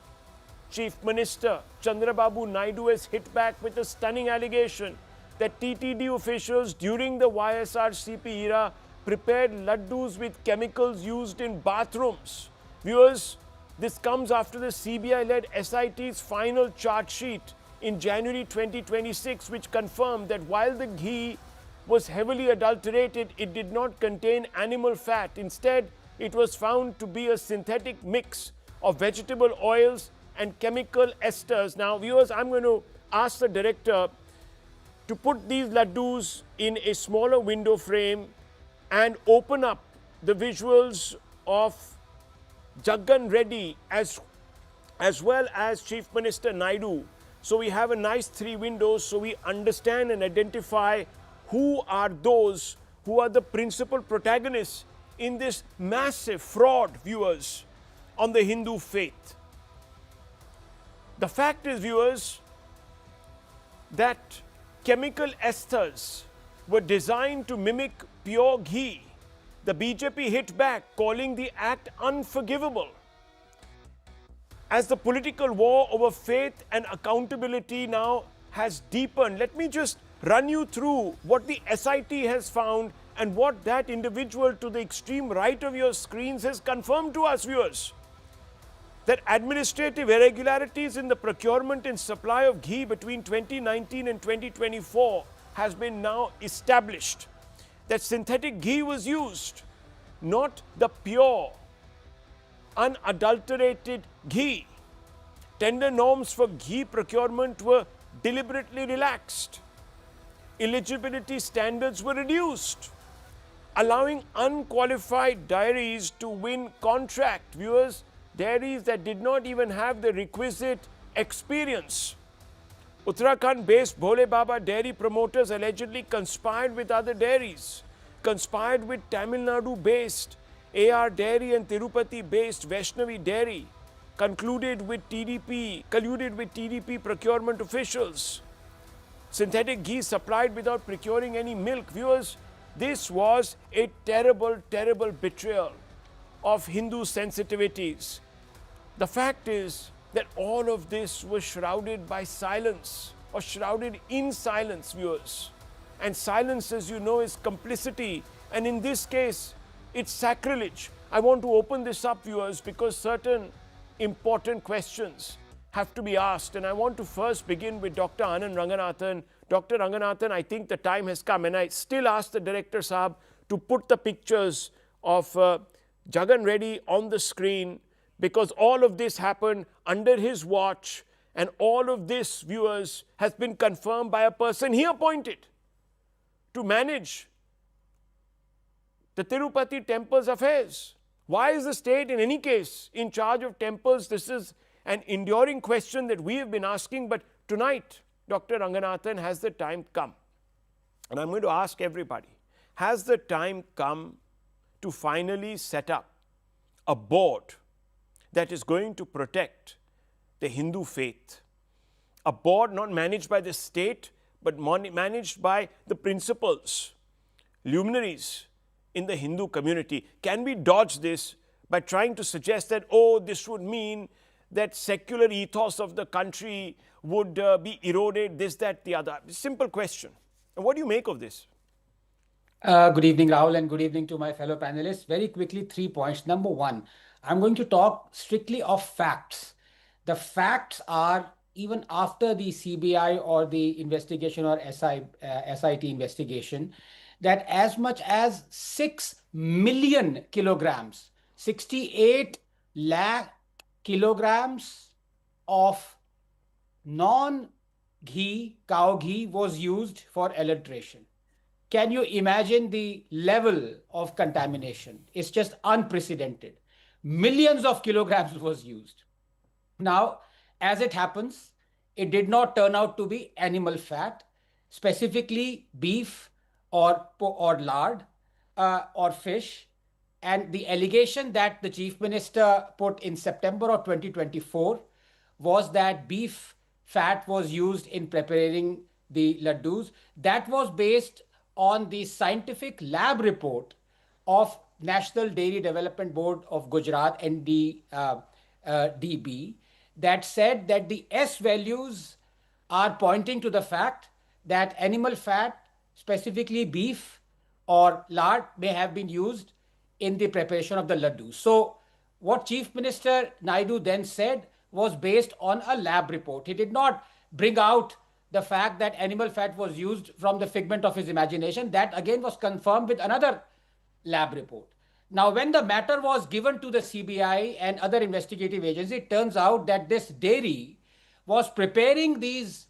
Chief Minister Chandrababu Naidu has hit back with a stunning allegation that TTD officials during the YSRCP era prepared laddus with chemicals used in bathrooms. Viewers, this comes after the CBI-led SIT's final charge sheet in January 2026, which confirmed that while the ghee was heavily adulterated, it did not contain animal fat. Instead, it was found to be a synthetic mix of vegetable oils and chemical esters. Now, viewers, I'm going to ask the director to put these laddus in a smaller window frame and open up the visuals of Jaggan Reddy as well as Chief Minister Naidu. So we have a nice 3 windows so we understand and identify who are those who are the principal protagonists in this massive fraud, viewers, on the Hindu faith. The fact is, viewers, that chemical esters were designed to mimic pure ghee. The BJP hit back, calling the act unforgivable. As the political war over faith and accountability now has deepened, let me just run you through what the SIT has found and what that individual to the extreme right of your screens has confirmed to us, viewers. That administrative irregularities in the procurement and supply of ghee between 2019 and 2024 has been now established. That synthetic ghee was used, not the pure, unadulterated ghee. Tender norms for ghee procurement were deliberately relaxed. Eligibility standards were reduced, allowing unqualified dairies to win contract. Viewers, dairies that did not even have the requisite experience. Uttarakhand-based Bhole Baba dairy promoters allegedly conspired with other dairies, conspired with Tamil Nadu-based AR Dairy and Tirupati-based Vaishnavi Dairy, colluded with TDP procurement officials. Synthetic ghee supplied without procuring any milk. Viewers, this was a terrible, terrible betrayal of Hindu sensitivities. The fact is that all of this was shrouded by silence, or shrouded in silence, viewers. And silence, as you know, is complicity. And in this case, it's sacrilege. I want to open this up, viewers, because certain important questions have to be asked. And I want to first begin with Dr. Anand Ranganathan. Dr. Ranganathan, I think the time has come, and I still ask the Director Saab to put the pictures of Jagan Reddy on the screen, because all of this happened under his watch, and all of this, viewers, has been confirmed by a person he appointed to manage the Tirupati temple's affairs. Why is the state, in any case, in charge of temples? This is an enduring question that we have been asking, but tonight, Dr. Ranganathan, has the time come? And I'm going to ask everybody, has the time come to finally set up a board that is going to protect the Hindu faith? A board not managed by the state, but managed by the principals, luminaries in the Hindu community. Can we dodge this by trying to suggest that, oh, this would mean that secular ethos of the country would be eroded, this, that, the other? Simple question. And what do you make of this? Good evening, Rahul, and good evening to my fellow panelists. Very quickly, 3 points. Number one, I'm going to talk strictly of facts. The facts are, even after the CBI or the investigation or SIT investigation, that as much as 6 million kilograms, 68 lakh kilograms of non-ghee, cow ghee was used for adulteration. Can you imagine the level of contamination? It's just unprecedented. Millions of kilograms was used. Now, as it happens, it did not turn out to be animal fat, specifically beef or lard or fish. And the allegation that the Chief Minister put in September of 2024 was that beef fat was used in preparing the laddus. That was based on the scientific lab report of National Dairy Development Board of Gujarat, NDDB, that said that the S values are pointing to the fact that animal fat, specifically beef or lard, may have been used in the preparation of the laddu. So what Chief Minister Naidu then said was based on a lab report. He did not bring out the fact that animal fat was used from the figment of his imagination. That again was confirmed with another lab report. Now, when the matter was given to the CBI and other investigative agencies, it turns out that this dairy was preparing these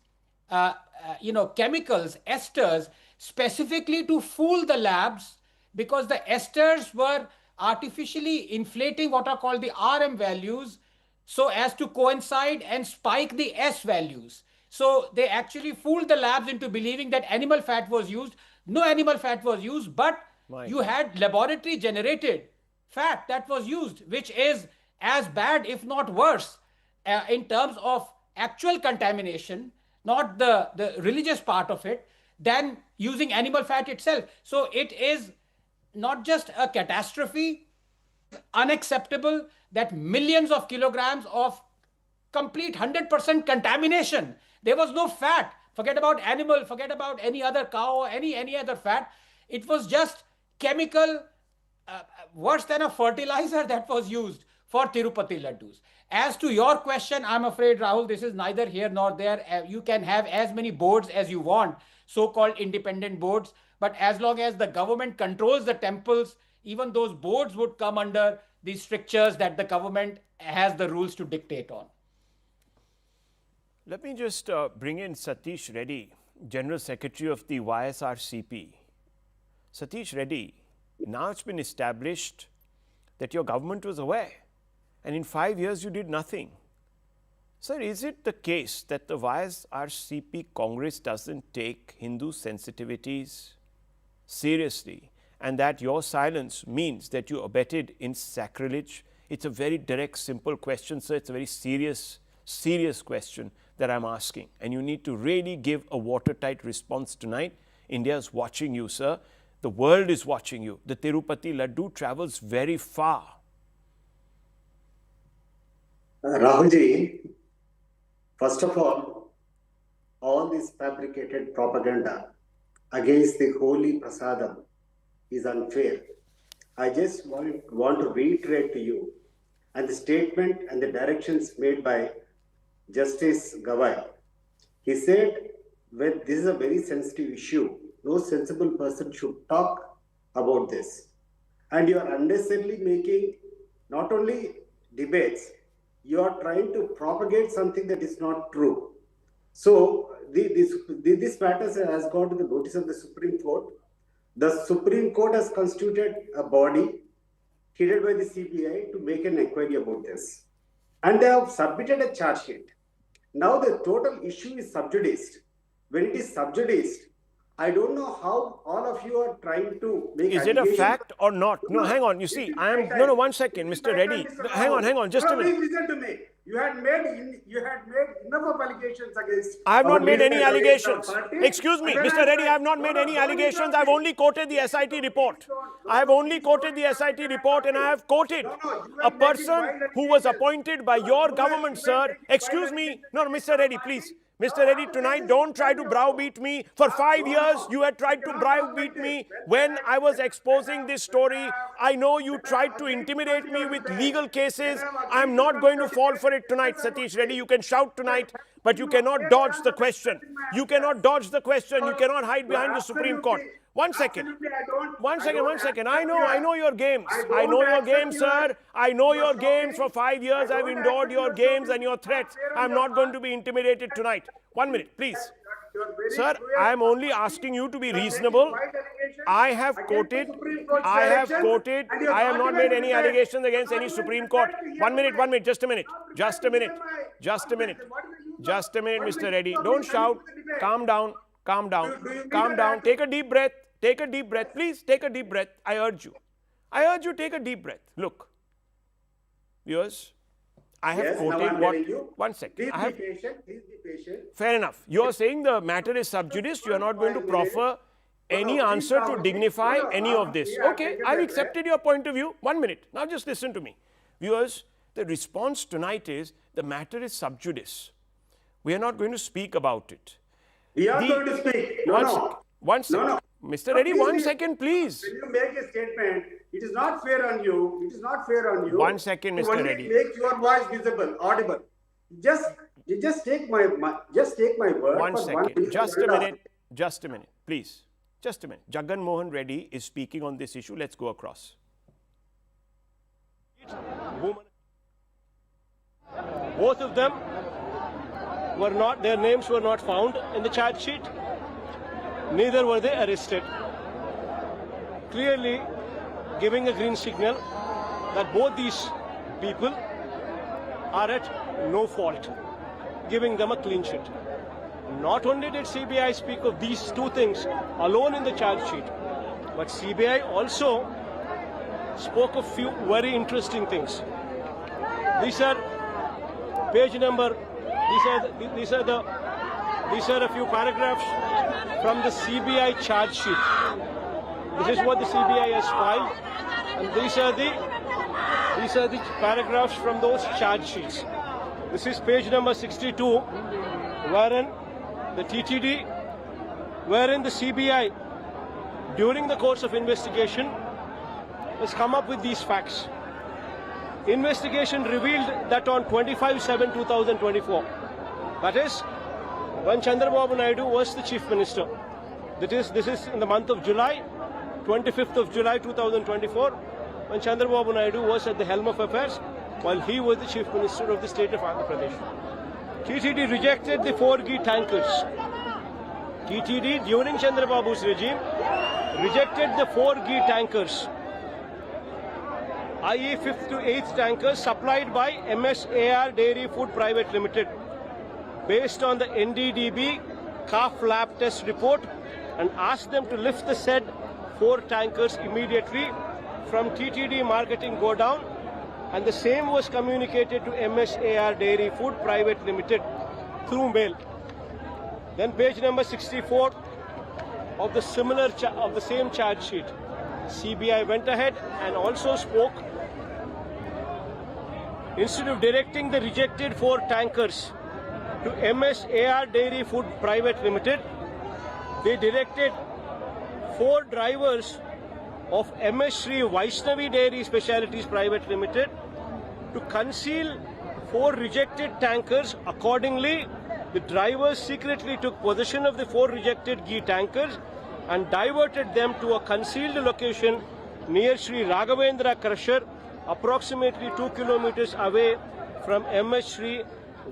chemicals, esters, specifically to fool the labs, because the esters were artificially inflating what are called the RM values so as to coincide and spike the S values. So they actually fooled the labs into believing that animal fat was used. No animal fat was used, but you had laboratory generated fat that was used, which is as bad, if not worse, in terms of actual contamination, not the religious part of it, than using animal fat itself. So it is not just a catastrophe, unacceptable that millions of kilograms of complete 100% contamination. There was no fat. Forget about animal, forget about any other cow or any other fat. It was just chemical, worse than a fertilizer that was used for Tirupati laddus. As to your question, I'm afraid, Rahul, this is neither here nor there. You can have as many boards as you want, so-called independent boards, but as long as the government controls the temples, even those boards would come under the strictures that the government has the rules to dictate on. Let me just bring in Satish Reddy, General Secretary of the YSRCP. Satish Reddy, now it's been established that your government was aware, and in 5 years you did nothing. Sir, is it the case that the YSRCP Congress doesn't take Hindu sensitivities seriously and that your silence means that you abetted in sacrilege? It's a very direct, simple question, sir. It's a very serious question that I'm asking. And you need to really give a watertight response tonight. India's watching you, sir. The world is watching you. The Tirupati laddu travels very far. Rahulji, first of all this fabricated propaganda against the holy prasadam is unfair. I just want to reiterate to you and the statement and the directions made by Justice Gawai. He said, when this is a very sensitive issue, no sensible person should talk about this. And you are unnecessarily making not only debates, you are trying to propagate something that is not true. So this matter has gone to the notice of the Supreme Court. The Supreme Court has constituted a body headed by the CBI to make an inquiry about this. And they have submitted a charge sheet. Now the total issue is subjudiced. When it is subjudiced, I don't know how all of you are trying to make. Is it a fact or not? No, hang on. You see, I am no. One second, Mr. Reddy. Hang on. Just a minute. Please listen to me. You had made enough of allegations against. I have not made any allegations. Excuse me, Mr. Reddy. I have not made any allegations. I have only quoted the SIT report. I have only quoted the SIT report, and I have quoted a person who was appointed by your government, sir. Excuse me. No, Mr. Reddy, please. Mr. Reddy, tonight don't try to browbeat me. For 5 years, you had tried to browbeat me when I was exposing this story. I know you tried to intimidate me with legal cases. I'm not going to fall for it tonight, Satish Reddy. You can shout tonight, but you cannot dodge the question. You cannot dodge the question. You cannot hide behind the Supreme Court. One second. I know your games. I know your games, sir. I know your games. For 5 years, I've endured your games and your threats. I'm not going to be intimidated tonight. 1 minute, please. Sir, I am only asking you to be reasonable. I have quoted. I have not made any allegations against any Supreme Court. 1 minute, just a minute, Mr. Reddy. Don't shout. Calm down. Take a deep breath. Please take a deep breath. I urge you, take a deep breath. Look, viewers, I have quoted what. One second. Please be patient. Fair enough. You are saying the matter is sub judice. You are not going to proffer any answer to dignify any of this. Okay, I've accepted your point of view. 1 minute. Now just listen to me. Viewers, the response tonight is the matter is sub judice. We are not going to speak about it. We are going to speak. One second. No. Mr. Reddy, 1 second, please. When you make a statement, it is not fair on you. 1 second, Mr. Reddy. Make your voice visible, audible. Just take my word. 1 second. Just a minute, please. Just a minute. Jagan Mohan Reddy is speaking on this issue. Let's go across. Both of them were not, their names were not found in the charge sheet. Neither were they arrested. Clearly giving a green signal that both these people are at no fault, giving them a clean sheet. Not only did CBI speak of these two things alone in the charge sheet, but CBI also spoke of few very interesting things. These are page number, these are a few paragraphs from the CBI charge sheet. This is what the CBI has filed, and these are the paragraphs from those charge sheets. This is page number 62, wherein the TTD, wherein the CBI, during the course of investigation, has come up with these facts. Investigation revealed that on 25/7/2024, that is, when Chandrababu Naidu was the Chief Minister, this is in the month of July, 25th of July 2024, when Chandrababu Naidu was at the helm of affairs, while he was the Chief Minister of the state of Andhra Pradesh. TTD rejected the 4G tankers. TTD, during Chandrababu's regime, rejected the 4G tankers. IE 5th to 8th tankers supplied by MSAR Dairy Food Private Limited based on the NDDB calf lab test report and asked them to lift the said 4 tankers immediately from TTD marketing go down, and the same was communicated to MSAR Dairy Food Private Limited through mail. Then page number 64 of the same charge sheet. CBI went ahead and also spoke. Instead of directing the rejected 4 tankers to MSAR Dairy Food Private Limited, they directed 4 drivers of MS Shri Vaishnavi Dairy Specialities Private Limited to conceal 4 rejected tankers. Accordingly, the drivers secretly took possession of the 4 rejected ghee tankers and diverted them to a concealed location near Shri Raghavendra Crusher, approximately 2 kilometers away from MS Shri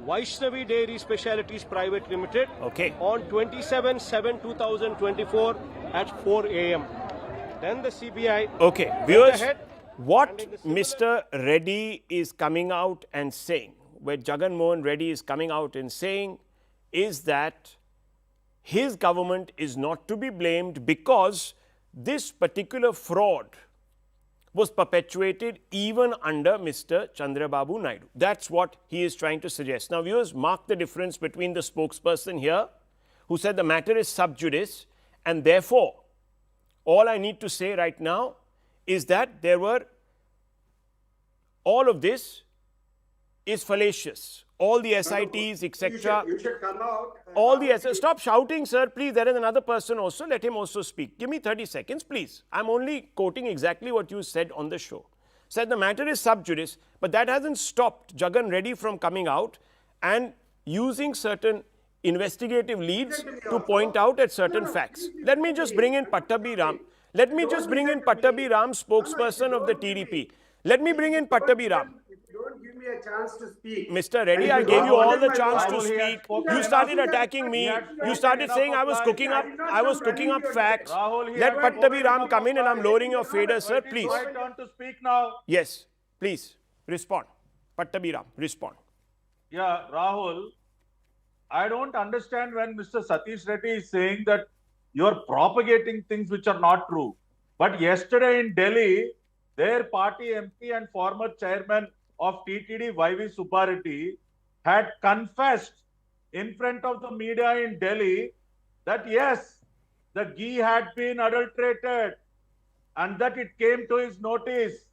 Vaishnavi Dairy Specialities Private Limited on 27/7/2024 at 4 a.m. Then the CBI. Okay, viewers, what Mr. Reddy is coming out and saying, where Jagan Mohan Reddy is coming out and saying, is that his government is not to be blamed because this particular fraud was perpetuated even under Mr. Chandrababu Naidu. That's what he is trying to suggest. Now, viewers, mark the difference between the spokesperson here, who said the matter is sub judice, and therefore, all I need to say right now is that all of this is fallacious. All the SITs, etc. You should come out. All the SITs. Stop shouting, sir. Please, there is another person also. Let him also speak. Give me 30 seconds, please. I'm only quoting exactly what you said on the show. Said the matter is sub judice, but that hasn't stopped Jagan Reddy from coming out and using certain investigative leads to point out at certain facts. Let me just bring in Pattabhi Ram. Let me just bring in Pattabhi Ram, spokesperson of the TDP. Let me bring in Pattabhi Ram. Don't give me a chance to speak. Mr. Reddy, I gave you all the chance to speak. You started attacking me. You started saying I was cooking up facts. Let Pattabhi Ram come in, and I'm lowering your fader, sir. Please. My turn to speak now. Yes, please respond. Pattabhi Ram, respond. Yeah, Rahul, I don't understand when Mr. Satish Reddy is saying that you're propagating things which are not true. But yesterday in Delhi, their party MP and former chairman of TTD, YV Subbareddy, had confessed in front of the media in Delhi that yes, the ghee had been adulterated and that it came to his notice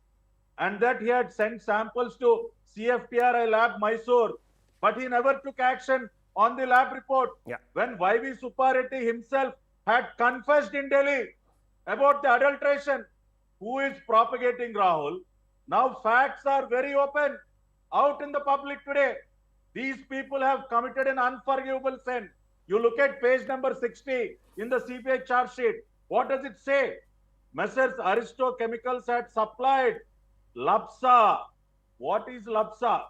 and that he had sent samples to CFTRI lab Mysore, but he never took action on the lab report. Yeah. When YV Subbareddy himself had confessed in Delhi about the adulteration, who is propagating, Rahul? Now facts are very open out in the public today. These people have committed an unforgivable sin. You look at page number 60 in the CBI charge sheet. What does it say? Messrs. Aristo Chemicals had supplied LAPSA. What is LAPSA?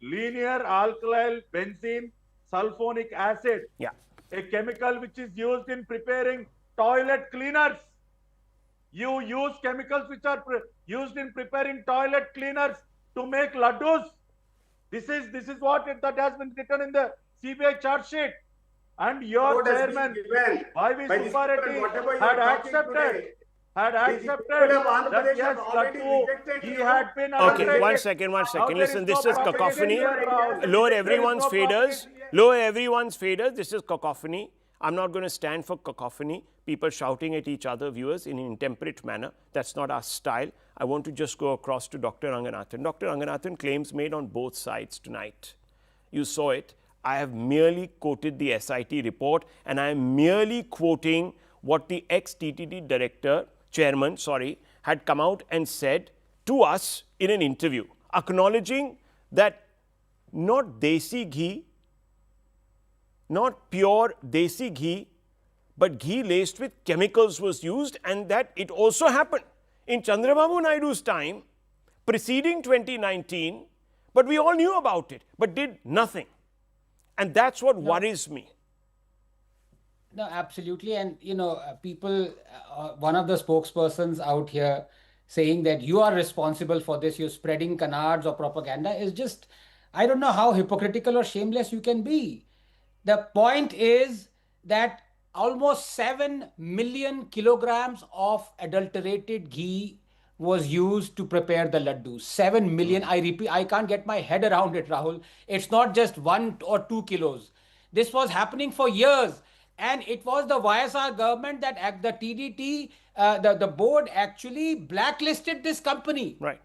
Linear alkyl benzene sulfonic acid. Yeah. A chemical which is used in preparing toilet cleaners. You use chemicals which are used in preparing toilet cleaners to make laddus. This is what that has been written in the CBI charge sheet. And your chairman, YV Subbareddy, had accepted that yes, laddu, he had been Okay, adulterated. one second. Now there Listen, is this no is cacophony. propagation here. Lower There is everyone's no faders. propagation. Lower everyone's faders. This is cacophony. I'm not going to stand for cacophony, people shouting at each other, viewers, in an intemperate manner. That's not our style. I want to just go across to Dr. Ranganathan. Dr. Ranganathan, claims made on both sides tonight. You saw it. I have merely quoted the SIT report, and I am merely quoting what the ex-TTD chairman, had come out and said to us in an interview, acknowledging that not desi ghee, not pure desi ghee, but ghee laced with chemicals was used, and that it also happened in Chandrababu Naidu's time, preceding 2019, but we all knew about it, but did nothing. And that's what worries me. No, absolutely. And, people, one of the spokespersons out here saying that you are responsible for this, you're spreading canards or propaganda, is just, I don't know how hypocritical or shameless you can be. The point is that almost 7 million kilograms of adulterated ghee was used to prepare the laddu. 7 million, I repeat, I can't get my head around it, Rahul. It's not just 1 or 2 kilos. This was happening for years. And it was the YSR government that the TDT, the board actually blacklisted this company. Right.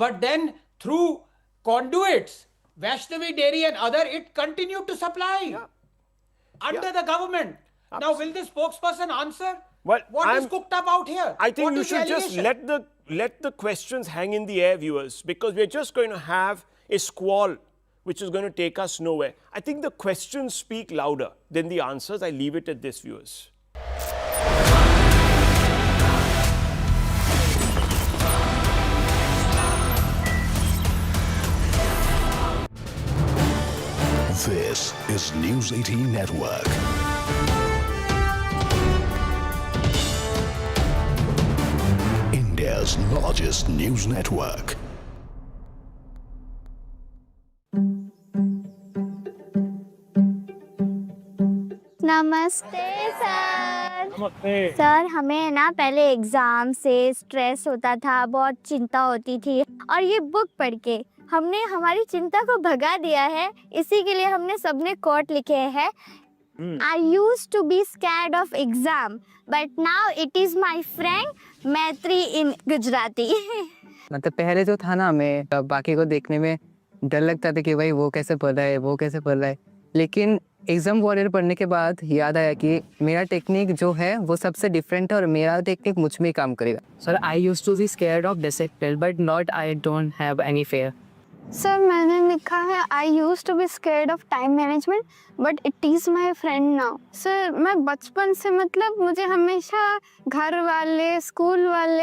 But then through conduits, Vaishnavi Dairy and other, it continued to supply under the government. Now, will the spokesperson answer? Well, What is cooked up out here? I think What you is the should just allegation? let the questions hang in the air, viewers, because we're just going to have a squall which is going to take us nowhere. I think the questions speak louder than the answers. I leave it at this, viewers. This is News 18 Network. India's largest news network. नमस्ते sir. Sir हमें ना पहले exam से stress होता था, बहुत चिंता होती थी, और ये बुक पढ़ के हमने हमारी चिंता को भगा दिया है। इसी के लिए हमने सबने कोट लिखे हैं। I used to be scared of exam, but now it is my friend मैत्री in Gujarati. मतलब पहले जो था ना, हमें बाकी को देखने में डर लगता था कि भाई वो कैसे पढ़ रहा है, वो कैसे पढ़ रहा है, लेकिन एग्जाम वॉरियर पढ़ने के बाद याद आया कि मेरा टेक्निक जो है वो सबसे डिफरेंट है और मेरा टेक्निक मुझ में ही काम करेगा। Sir I used to be scared of discipline but not I don't have any fear. Sir मैंने लिखा है I used to be scared of time management but it is my friend now. Sir मैं बचपन से मतलब मुझे हमेशा घर वाले, स्कूल वाले